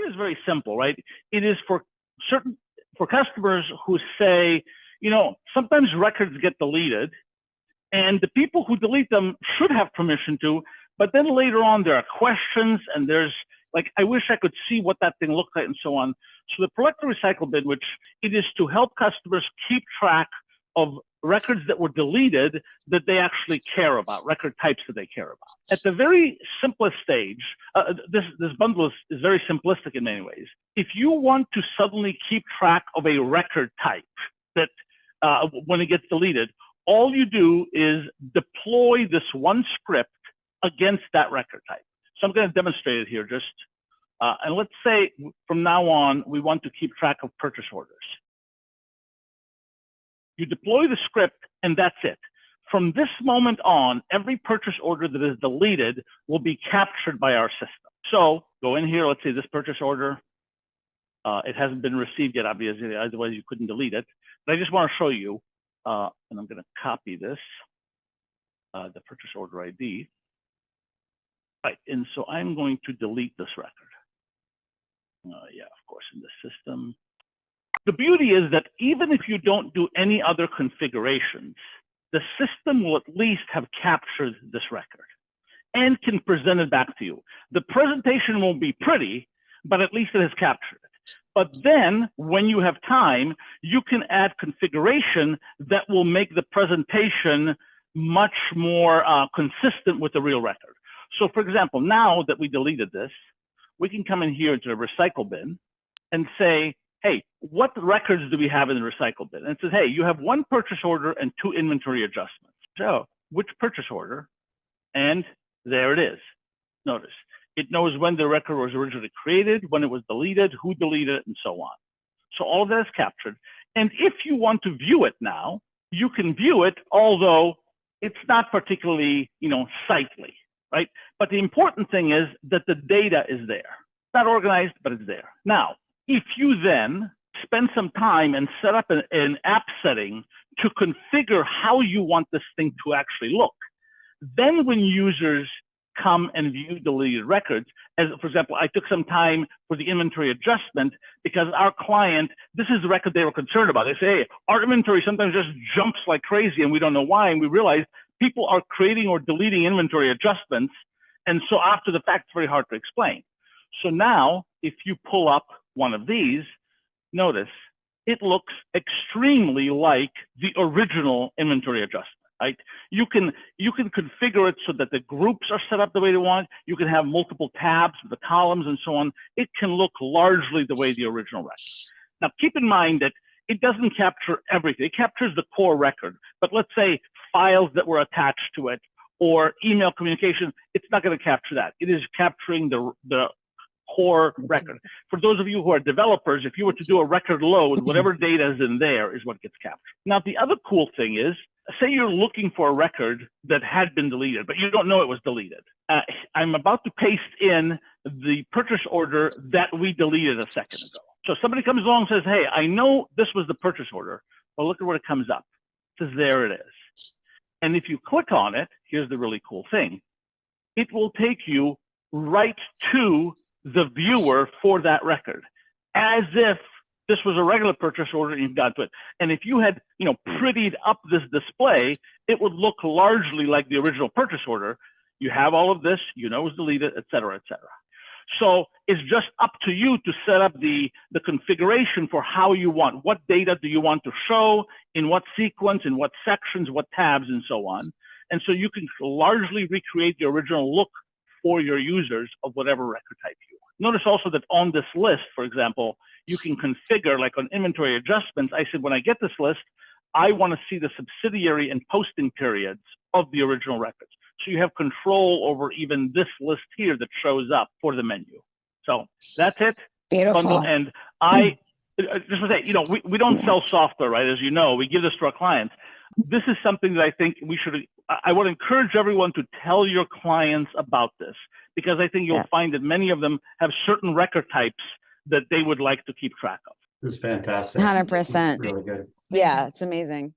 is very simple, right? It is for customers who say, sometimes records get deleted, and the people who delete them should have permission to, but then later on there are questions, and there's I wish I could see what that thing looked like and so on. So the Prolecto Recycle Bin, which it is to help customers keep track of records that were deleted that they actually care about, record types that they care about. At the very simplest stage, this bundle is very simplistic in many ways. If you want to suddenly keep track of a record type that when it gets deleted, all you do is deploy this one script against that record type. So I'm going to demonstrate it here just, and let's say from now on, we want to keep track of purchase orders. You deploy the script and that's it. From this moment on, every purchase order that is deleted will be captured by our system. So go in here, let's say this purchase order, it hasn't been received yet, obviously, otherwise you couldn't delete it. But I just want to show you, and I'm going to copy this, the purchase order ID. Right, and so I'm going to delete this record. Yeah, of course, in the system. The beauty is that even if you don't do any other configurations, the system will at least have captured this record and can present it back to you. The presentation won't be pretty, but at least it has captured it. But then when you have time, you can add configuration that will make the presentation much more consistent with the real record. So for example, now that we deleted this, we can come in here into the recycle bin and say, hey, what records do we have in the recycle bin? And it says, hey, you have one purchase order and two inventory adjustments. So which purchase order? And there it is. Notice, it knows when the record was originally created, when it was deleted, who deleted it, and so on. So all of that is captured. And if you want to view it now, you can view it, although it's not particularly, sightly. Right? But the important thing is that the data is there. It's not organized, but it's there. Now, if you then spend some time and set up an app setting to configure how you want this thing to actually look, then when users come and view deleted records, as for example, I took some time for the inventory adjustment because our client, this is the record they were concerned about. They say, hey, our inventory sometimes just jumps like crazy and we don't know why. And we realized people are creating or deleting inventory adjustments. And so after the fact, it's very hard to explain. So now if you pull up one of these, notice it looks extremely like the original inventory adjustment, right? You can configure it so that the groups are set up the way you want. You can have multiple tabs with the columns and so on. It can look largely the way the original record. Now keep in mind that it doesn't capture everything. It captures the core record, but let's say files that were attached to it or email communication, it's not going to capture that. It is capturing the core record. For those of you who are developers, if you were to do a record load, whatever data is in there is what gets captured. Now, the other cool thing is, say you're looking for a record that had been deleted, but you don't know it was deleted. I'm about to paste in the purchase order that we deleted a second ago. So somebody comes along and says, hey, I know this was the purchase order. Well, look at what it comes up. It says, there it is. And if you click on it, here's the really cool thing. It will take you right to the viewer for that record, as if this was a regular purchase order and you've got to it. And if you had, prettied up this display, it would look largely like the original purchase order. You have all of this, it was deleted, et cetera, et cetera. So it's just up to you to set up the configuration for how you want. What data do you want to show, in what sequence, in what sections, what tabs, and so on. And so you can largely recreate the original look for your users of whatever record type you want. Notice also that on this list, for example, you can configure, like on inventory adjustments, I said, when I get this list, I want to see the subsidiary and posting periods of the original records. So you have control over even this list here that shows up for the menu. So that's it. Beautiful. Bundle. And I just want to say, we don't sell software, right? As you know, we give this to our clients. This is something that I think I would encourage everyone to tell your clients about this, because I think you'll find that many of them have certain record types that they would like to keep track of. It was fantastic. 100%. Really good. Yeah, it's amazing.